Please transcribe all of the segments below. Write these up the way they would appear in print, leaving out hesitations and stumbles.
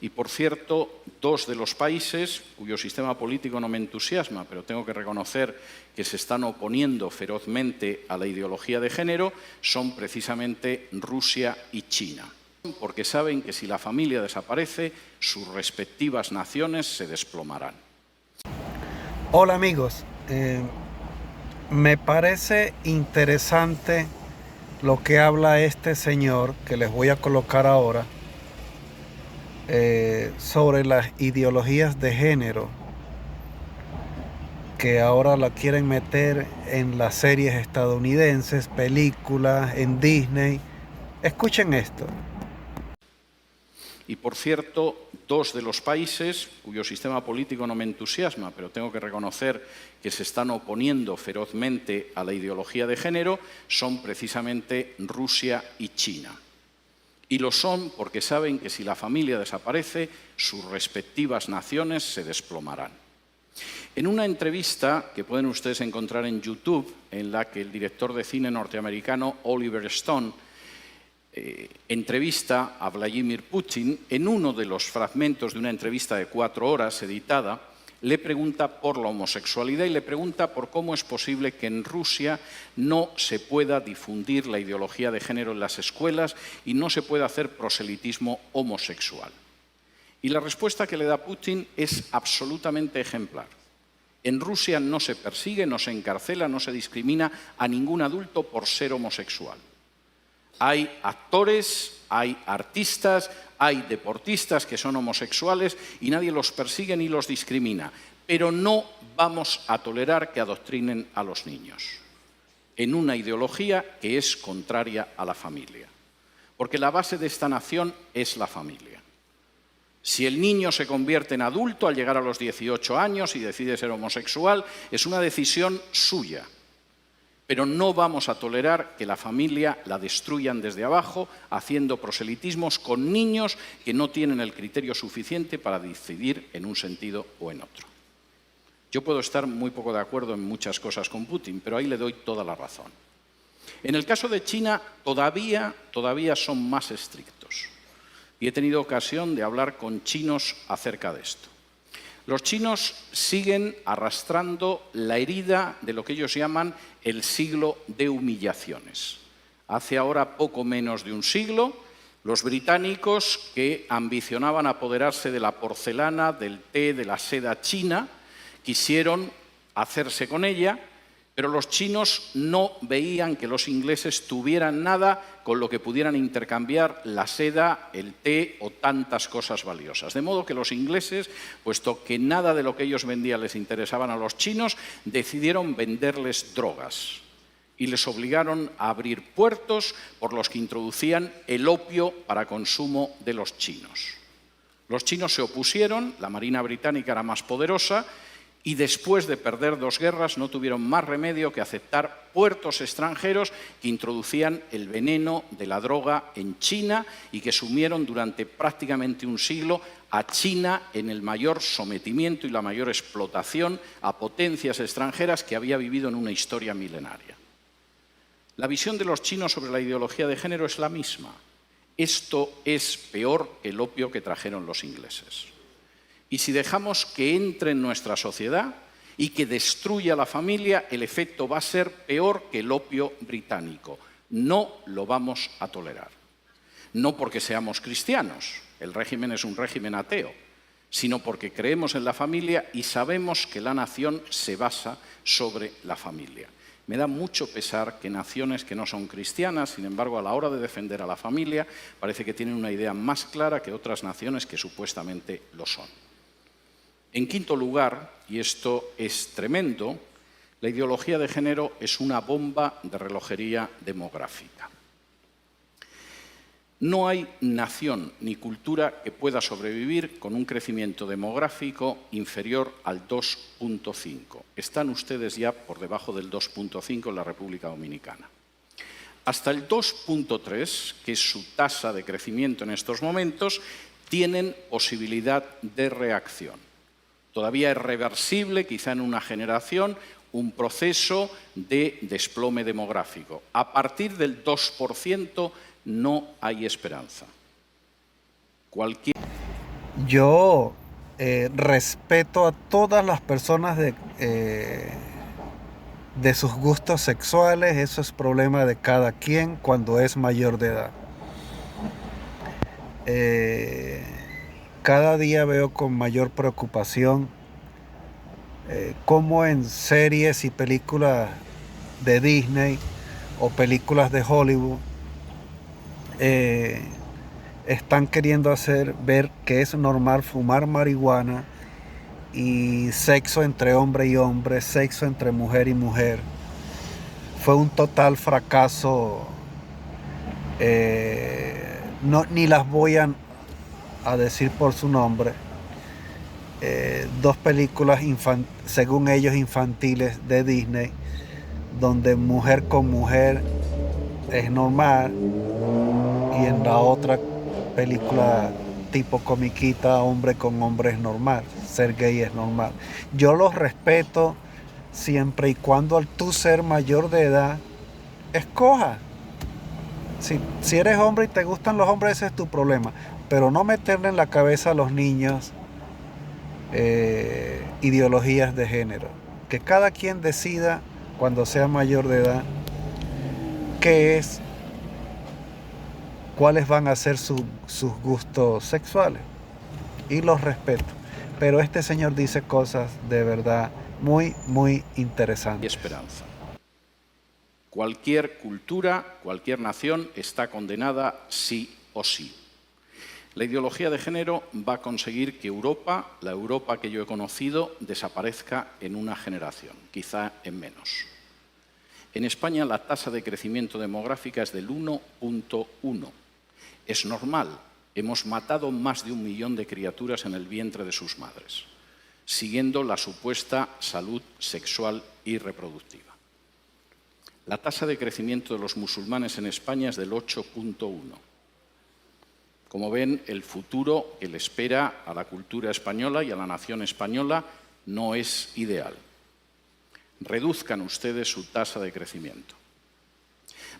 Y, por cierto, dos de los países cuyo sistema político no me entusiasma, pero tengo que reconocer que se están oponiendo ferozmente a la ideología de género, son precisamente Rusia y China, porque saben que si la familia desaparece, sus respectivas naciones se desplomarán. Hola amigos, me parece interesante lo que habla este señor que les voy a colocar ahora sobre las ideologías de género que ahora la quieren meter en las series estadounidenses, películas, en Disney. Escuchen esto. Y, por cierto, dos de los países cuyo sistema político no me entusiasma, pero tengo que reconocer que se están oponiendo ferozmente a la ideología de género, son precisamente Rusia y China. Y lo son porque saben que si la familia desaparece, sus respectivas naciones se desplomarán. En una entrevista que pueden ustedes encontrar en YouTube, en la que el director de cine norteamericano Oliver Stone entrevista a Vladimir Putin, en uno de los fragmentos de una entrevista de 4 horas editada, le pregunta por la homosexualidad y le pregunta por cómo es posible que en Rusia no se pueda difundir la ideología de género en las escuelas y no se pueda hacer proselitismo homosexual. Y la respuesta que le da Putin es absolutamente ejemplar. En Rusia no se persigue, no se encarcela, no se discrimina a ningún adulto por ser homosexual. Hay actores, hay artistas, hay deportistas que son homosexuales y nadie los persigue ni los discrimina. Pero no vamos a tolerar que adoctrinen a los niños en una ideología que es contraria a la familia. Porque la base de esta nación es la familia. Si el niño se convierte en adulto al llegar a los 18 años y decide ser homosexual, es una decisión suya. Pero no vamos a tolerar que la familia la destruyan desde abajo, haciendo proselitismos con niños que no tienen el criterio suficiente para decidir en un sentido o en otro. Yo puedo estar muy poco de acuerdo en muchas cosas con Putin, pero ahí le doy toda la razón. En el caso de China, todavía son más estrictos. Y he tenido ocasión de hablar con chinos acerca de esto. Los chinos siguen arrastrando la herida de lo que ellos llaman el siglo de humillaciones. Hace ahora poco menos de un siglo, los británicos, que ambicionaban apoderarse de la porcelana, del té, de la seda china, quisieron hacerse con ella, pero los chinos no veían que los ingleses tuvieran nada con lo que pudieran intercambiar la seda, el té o tantas cosas valiosas. De modo que los ingleses, puesto que nada de lo que ellos vendían les interesaban a los chinos, decidieron venderles drogas y les obligaron a abrir puertos por los que introducían el opio para consumo de los chinos. Los chinos se opusieron, la Marina británica era más poderosa, y después de perder 2 guerras no tuvieron más remedio que aceptar puertos extranjeros que introducían el veneno de la droga en China y que sumieron durante prácticamente un siglo a China en el mayor sometimiento y la mayor explotación a potencias extranjeras que había vivido en una historia milenaria. La visión de los chinos sobre la ideología de género es la misma. Esto es peor que el opio que trajeron los ingleses. Y si dejamos que entre en nuestra sociedad y que destruya la familia, el efecto va a ser peor que el opio británico. No lo vamos a tolerar. No porque seamos cristianos, el régimen es un régimen ateo, sino porque creemos en la familia y sabemos que la nación se basa sobre la familia. Me da mucho pesar que naciones que no son cristianas, sin embargo, a la hora de defender a la familia, parece que tienen una idea más clara que otras naciones que supuestamente lo son. En quinto lugar, y esto es tremendo, la ideología de género es una bomba de relojería demográfica. No hay nación ni cultura que pueda sobrevivir con un crecimiento demográfico inferior al 2,5. Están ustedes ya por debajo del 2,5 en la República Dominicana. Hasta el 2,3, que es su tasa de crecimiento en estos momentos, tienen posibilidad de reacción. Todavía es reversible, quizá en una generación, un proceso de desplome demográfico. A partir del 2% no hay esperanza. Yo respeto a todas las personas de sus gustos sexuales. Eso es problema de cada quien cuando es mayor de edad. Cada día veo con mayor preocupación cómo en series y películas de Disney o películas de Hollywood están queriendo hacer ver que es normal fumar marihuana y sexo entre hombre y hombre, sexo entre mujer y mujer. Fue un total fracaso. No, ni las voy a decir por su nombre. Dos películas, según ellos, infantiles de Disney, donde mujer con mujer es normal, y en la otra película tipo comiquita, hombre con hombre es normal, ser gay es normal. Yo los respeto siempre y cuando al tú ser mayor de edad, escoja. Si eres hombre y te gustan los hombres, ese es tu problema, pero no meterle en la cabeza a los niños ideologías de género. Que cada quien decida cuando sea mayor de edad cuáles van a ser sus gustos sexuales, y los respeto. Pero este señor dice cosas de verdad muy, muy interesantes. Y esperanza. Cualquier cultura, cualquier nación está condenada sí o sí. La ideología de género va a conseguir que Europa, la Europa que yo he conocido, desaparezca en una generación, quizá en menos. En España la tasa de crecimiento demográfica es del 1,1. Es normal, hemos matado más de 1 millón de criaturas en el vientre de sus madres, siguiendo la supuesta salud sexual y reproductiva. La tasa de crecimiento de los musulmanes en España es del 8,1. Como ven, el futuro que le espera a la cultura española y a la nación española no es ideal. Reduzcan ustedes su tasa de crecimiento.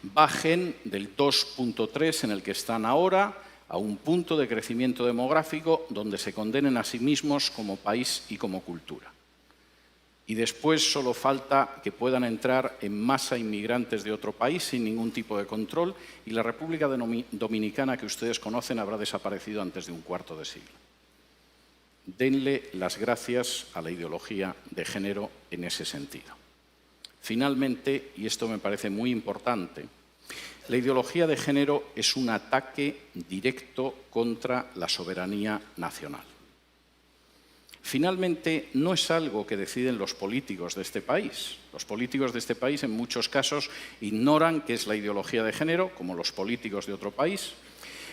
Bajen del 2,3 en el que están ahora a un punto de crecimiento demográfico donde se condenen a sí mismos como país y como cultura. Y después solo falta que puedan entrar en masa inmigrantes de otro país sin ningún tipo de control, y la República Dominicana que ustedes conocen habrá desaparecido antes de un cuarto de siglo. Denle las gracias a la ideología de género en ese sentido. Finalmente, y esto me parece muy importante, la ideología de género es un ataque directo contra la soberanía nacional. Finalmente, no es algo que deciden los políticos de este país. Los políticos de este país, en muchos casos, ignoran qué es la ideología de género, como los políticos de otro país.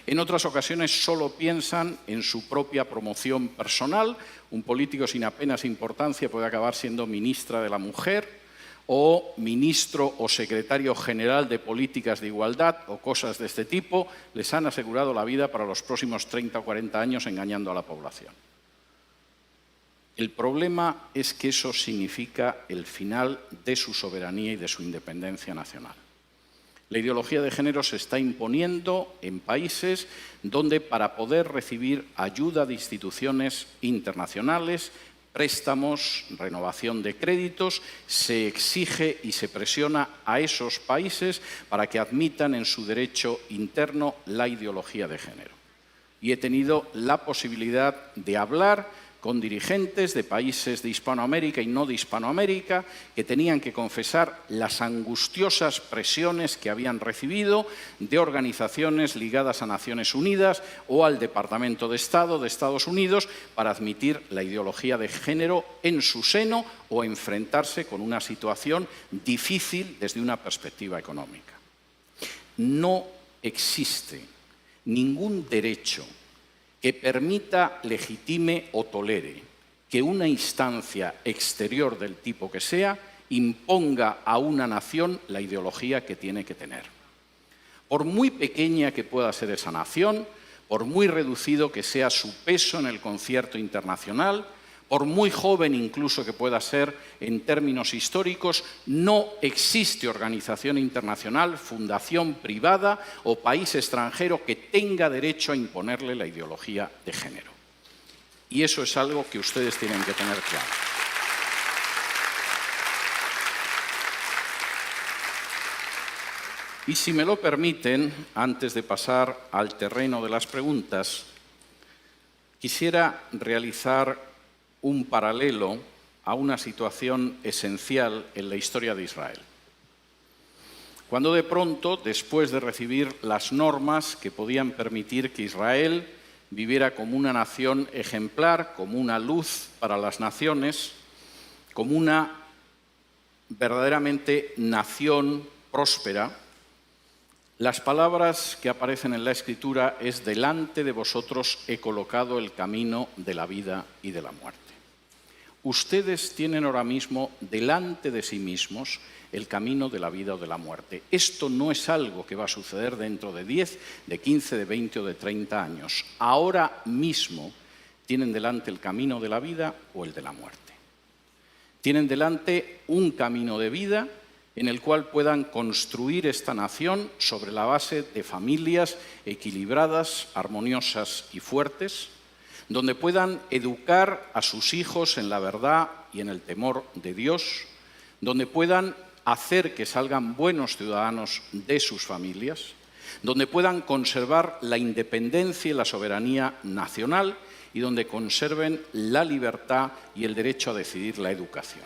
En otras ocasiones solo piensan en su propia promoción personal. Un político sin apenas importancia puede acabar siendo ministra de la Mujer o ministro o secretario general de políticas de igualdad o cosas de este tipo. Les han asegurado la vida para los próximos 30 o 40 años engañando a la población. El problema es que eso significa el final de su soberanía y de su independencia nacional. La ideología de género se está imponiendo en países donde, para poder recibir ayuda de instituciones internacionales, préstamos, renovación de créditos, se exige y se presiona a esos países para que admitan en su derecho interno la ideología de género. Y he tenido la posibilidad de hablar con dirigentes de países de Hispanoamérica y no de Hispanoamérica que tenían que confesar las angustiosas presiones que habían recibido de organizaciones ligadas a Naciones Unidas o al Departamento de Estado de Estados Unidos para admitir la ideología de género en su seno o enfrentarse con una situación difícil desde una perspectiva económica. No existe ningún derecho que permita, legitime o tolere que una instancia exterior del tipo que sea imponga a una nación la ideología que tiene que tener. Por muy pequeña que pueda ser esa nación, por muy reducido que sea su peso en el concierto internacional, por muy joven incluso que pueda ser en términos históricos, no existe organización internacional, fundación privada o país extranjero que tenga derecho a imponerle la ideología de género. Y eso es algo que ustedes tienen que tener claro. Y si me lo permiten, antes de pasar al terreno de las preguntas, quisiera realizar un paralelo a una situación esencial en la historia de Israel. Cuando de pronto, después de recibir las normas que podían permitir que Israel viviera como una nación ejemplar, como una luz para las naciones, como una verdaderamente nación próspera, las palabras que aparecen en la Escritura es: delante de vosotros he colocado el camino de la vida y de la muerte. Ustedes tienen ahora mismo delante de sí mismos el camino de la vida o de la muerte. Esto no es algo que va a suceder dentro de 10, de 15, de 20 o de 30 años. Ahora mismo tienen delante el camino de la vida o el de la muerte. Tienen delante un camino de vida en el cual puedan construir esta nación sobre la base de familias equilibradas, armoniosas y fuertes, donde puedan educar a sus hijos en la verdad y en el temor de Dios, donde puedan hacer que salgan buenos ciudadanos de sus familias, donde puedan conservar la independencia y la soberanía nacional y donde conserven la libertad y el derecho a decidir la educación.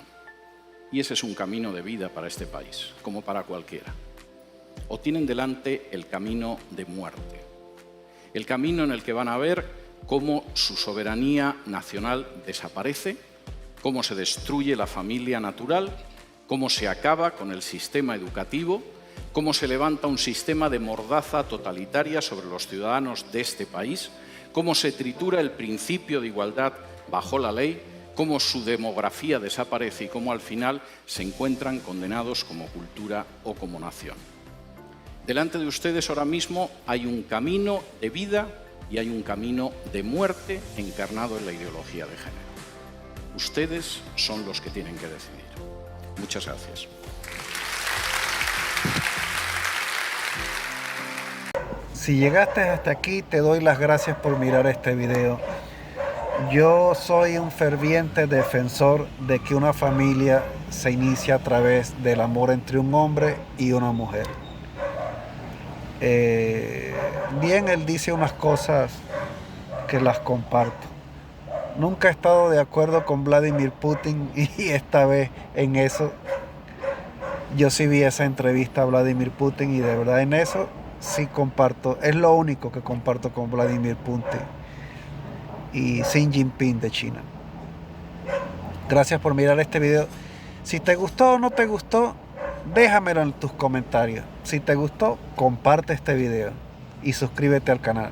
Y ese es un camino de vida para este país, como para cualquiera. O tienen delante el camino de muerte, el camino en el que van a ver cómo su soberanía nacional desaparece, cómo se destruye la familia natural, cómo se acaba con el sistema educativo, cómo se levanta un sistema de mordaza totalitaria sobre los ciudadanos de este país, cómo se tritura el principio de igualdad bajo la ley, cómo su demografía desaparece y cómo al final se encuentran condenados como cultura o como nación. Delante de ustedes ahora mismo hay un camino de vida y hay un camino de muerte encarnado en la ideología de género. Ustedes son los que tienen que decidir. Muchas gracias. Si llegaste hasta aquí, te doy las gracias por mirar este video. Yo soy un ferviente defensor de que una familia se inicia a través del amor entre un hombre y una mujer. Bien, él dice unas cosas que las comparto. Nunca he estado de acuerdo con Vladimir Putin y esta vez en eso. Yo sí vi esa entrevista a Vladimir Putin y de verdad en eso sí comparto. Es lo único que comparto con Vladimir Putin y Xi Jinping de China. Gracias por mirar este video. Si te gustó o no te gustó, déjamelo en tus comentarios. Si te gustó, comparte este video y suscríbete al canal.